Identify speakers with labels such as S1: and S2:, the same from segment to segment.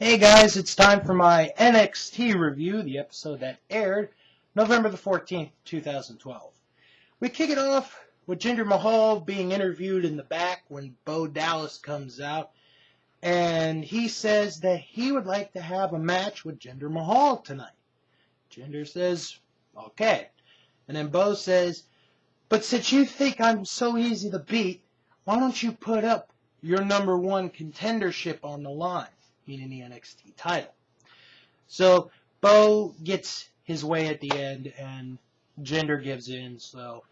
S1: Hey guys, it's time for my NXT review, the episode that aired November the 14th, 2012. We kick it off with Jinder Mahal being interviewed in the back when Bo Dallas comes out, and he says that he would like to have a match with Jinder Mahal tonight. Jinder says, okay. And then Bo says, but since you think I'm so easy to beat, why don't you put up your number one contendership on the line? Meaning the NXT title. So Bo gets his way at the end, and Jinder gives in. So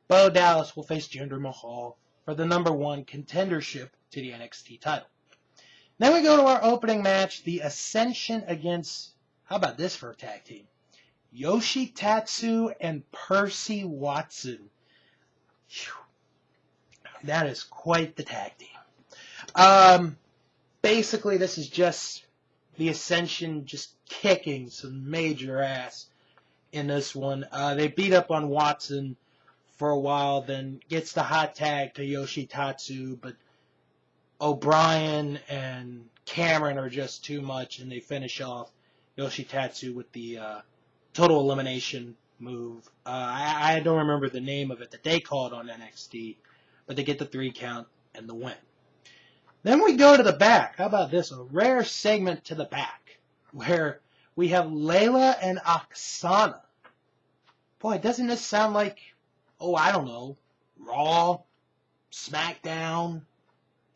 S1: Bo Dallas will face Jinder Mahal for the number one contendership to the NXT title. Then we go to our opening match, the Ascension against, how about this for a tag team? Yoshitatsu and Percy Watson. Whew. That is quite the tag team. Basically, this is just the Ascension just kicking some major ass in this one. They beat up on Watson for a while, then gets the hot tag to Yoshitatsu, but O'Brien and Cameron are just too much, and they finish off Yoshitatsu with the total elimination move. I don't remember the name of it that they called on NXT, but they get the 3 count and the win. Then we go to the back. How about this? A rare segment to the back where we have Layla and Oksana. Boy, doesn't this sound like, I don't know, Raw, SmackDown,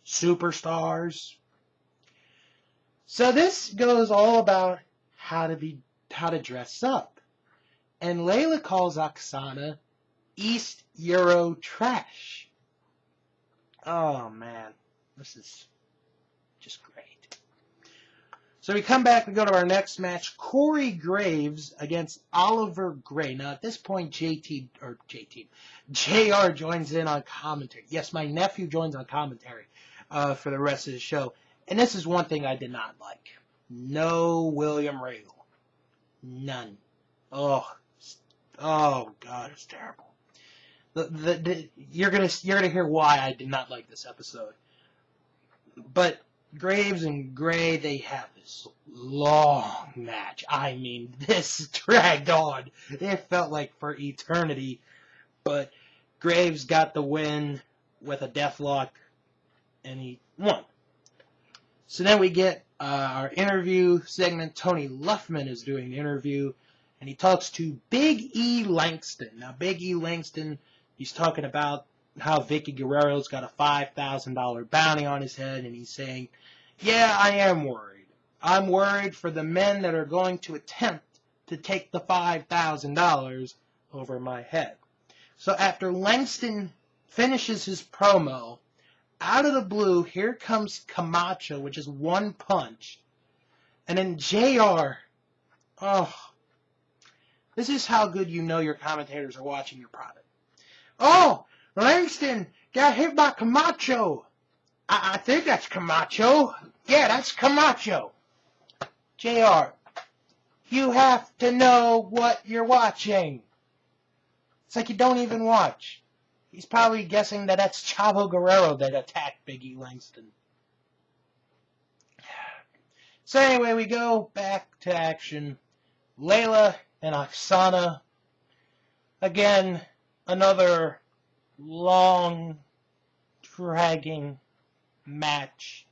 S1: Superstars? So this goes all about how to dress up. And Layla calls Oksana East Euro trash. Oh, man. This is just great. So we come back, we go to our next match, Corey Graves against Oliver Gray. Now at this point, JR joins in on commentary. Yes, my nephew joins on commentary for the rest of the show. And this is one thing I did not like. No William Regal. None. Oh God, it's terrible. You're gonna hear why I did not like this episode. But Graves and Gray, they have this long match. I mean, this dragged on. It felt like for eternity. But Graves got the win with a deathlock, and he won. So then we get our interview segment. Tony Luffman is doing the interview, and he talks to Big E Langston. Now, Big E Langston, he's talking about how Vicky Guerrero's got a $5,000 bounty on his head, and he's saying, yeah, I am worried. I'm worried for the men that are going to attempt to take the $5,000 over my head. So after Langston finishes his promo, out of the blue, here comes Camacho, which is one punch. And then JR, this is how good you know your commentators are watching your product. Langston got hit by Camacho. I think that's Camacho. Yeah, that's Camacho. JR, you have to know what you're watching. It's like you don't even watch. He's probably guessing that that's Chavo Guerrero that attacked Big E Langston. So anyway, we go back to action. Layla and Oksana. Again, another long, dragging match.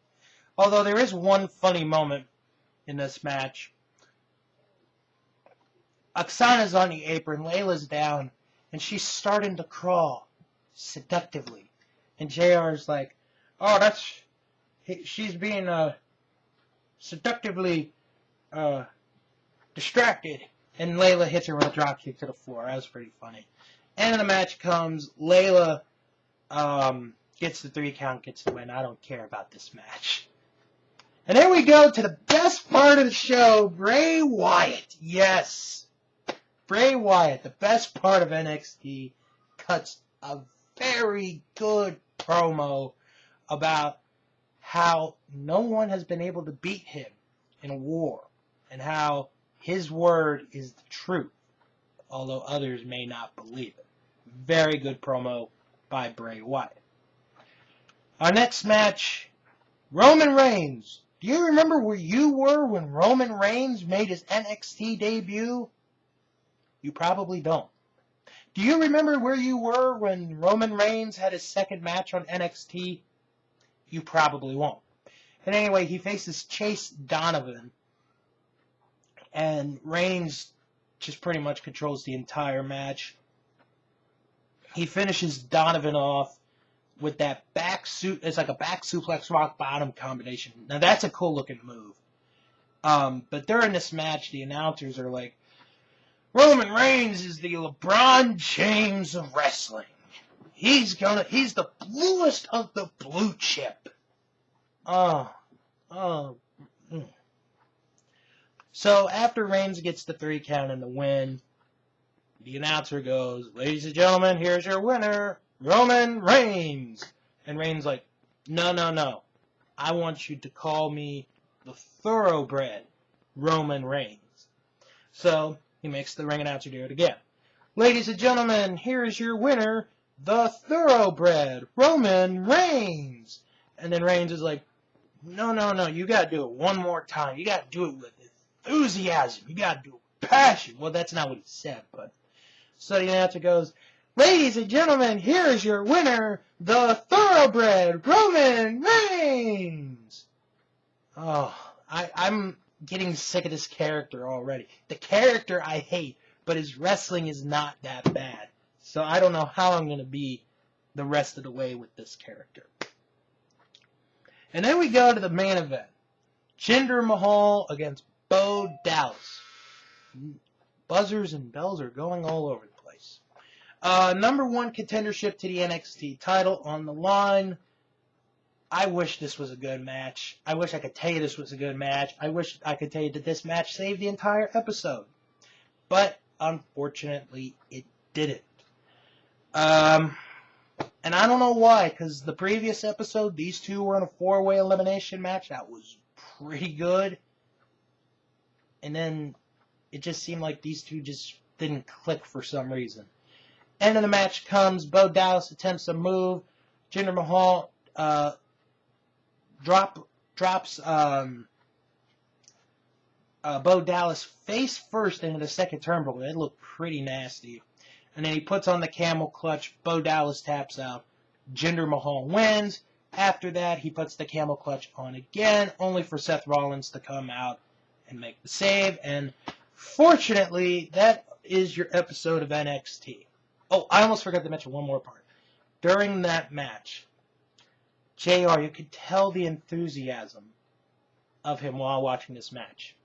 S1: Although there is one funny moment in this match. Oksana's on the apron, Layla's down, and she's starting to crawl seductively. And JR's like, she's being seductively distracted. And Layla hits her with a dropkick to the floor. That was pretty funny. End of the match comes. Layla gets the 3 count, gets the win. I don't care about this match. And then we go to the best part of the show, Bray Wyatt. Yes. Bray Wyatt, the best part of NXT, cuts a very good promo about how no one has been able to beat him in a war. And how his word is the truth, although others may not believe it. Very good promo by Bray Wyatt. Our next match, Roman Reigns Do you remember where you were when Roman Reigns made his NXT debut? You probably don't. Do you remember where you were when Roman Reigns had his second match on NXT? You probably won't. And anyway, he faces Chase Donovan. And Reigns just pretty much controls the entire match. He finishes Donovan off with that back suit. It's like a back suplex rock bottom combination. Now that's a cool looking move. But during this match, the announcers are like, Roman Reigns is the LeBron James of wrestling. He's the bluest of the blue chip. So after Reigns gets the 3 count and the win, the announcer goes, ladies and gentlemen, here's your winner, Roman Reigns. And Reigns like, no. I want you to call me the thoroughbred Roman Reigns. So he makes the ring announcer do it again. Ladies and gentlemen, here is your winner, the thoroughbred Roman Reigns. And then Reigns is like, no, you gotta do it one more time. You gotta do it with enthusiasm. You gotta do it with passion. Well, that's not what he said, but... So the announcer goes, ladies and gentlemen, here is your winner, the thoroughbred Roman Reigns. Oh, I'm getting sick of this character already. The character I hate, but his wrestling is not that bad. So I don't know how I'm going to be the rest of the way with this character. And then we go to the main event. Jinder Mahal against Bo Dallas. Buzzers and bells are going all over the place. Number 1 contendership to the NXT title on the line. I wish this was a good match. I wish I could tell you this was a good match. I wish I could tell you that this match saved the entire episode. But, unfortunately, it didn't. And I don't know why, because the previous episode, these two were in a 4-way elimination match. That was pretty good. And then it just seemed like these two just didn't click for some reason. End of the match comes. Bo Dallas attempts a move. Jinder Mahal drops Bo Dallas face first into the second turnbuckle. It looked pretty nasty. And then he puts on the camel clutch. Bo Dallas taps out. Jinder Mahal wins. After that, he puts the camel clutch on again, only for Seth Rollins to come out and make the save. And fortunately, that is your episode of NXT. Oh, I almost forgot to mention one more part. During that match, JR, you could tell the enthusiasm of him while watching this match.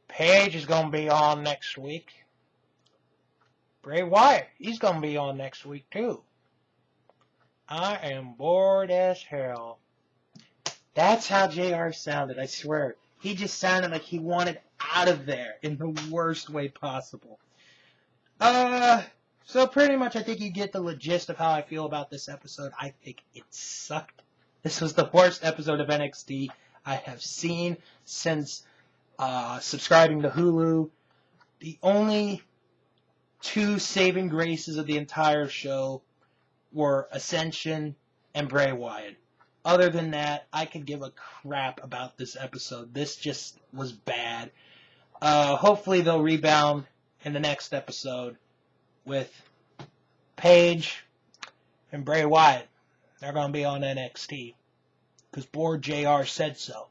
S1: Paige is going to be on next week. Bray Wyatt, he's going to be on next week too. I am bored as hell. That's how JR sounded, I swear. He just sounded like he wanted out of there in the worst way possible. So pretty much I think you get the gist of how I feel about this episode. I think it sucked. This was the worst episode of NXT I have seen since subscribing to Hulu. The only 2 saving graces of the entire show were Ascension and Bray Wyatt. Other than that, I could give a crap about this episode. This just was bad. Hopefully they'll rebound in the next episode with Paige and Bray Wyatt. They're going to be on NXT because Board JR said so.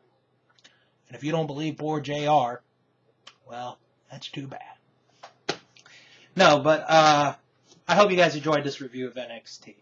S1: And if you don't believe Board JR, well, that's too bad. No, but I hope you guys enjoyed this review of NXT.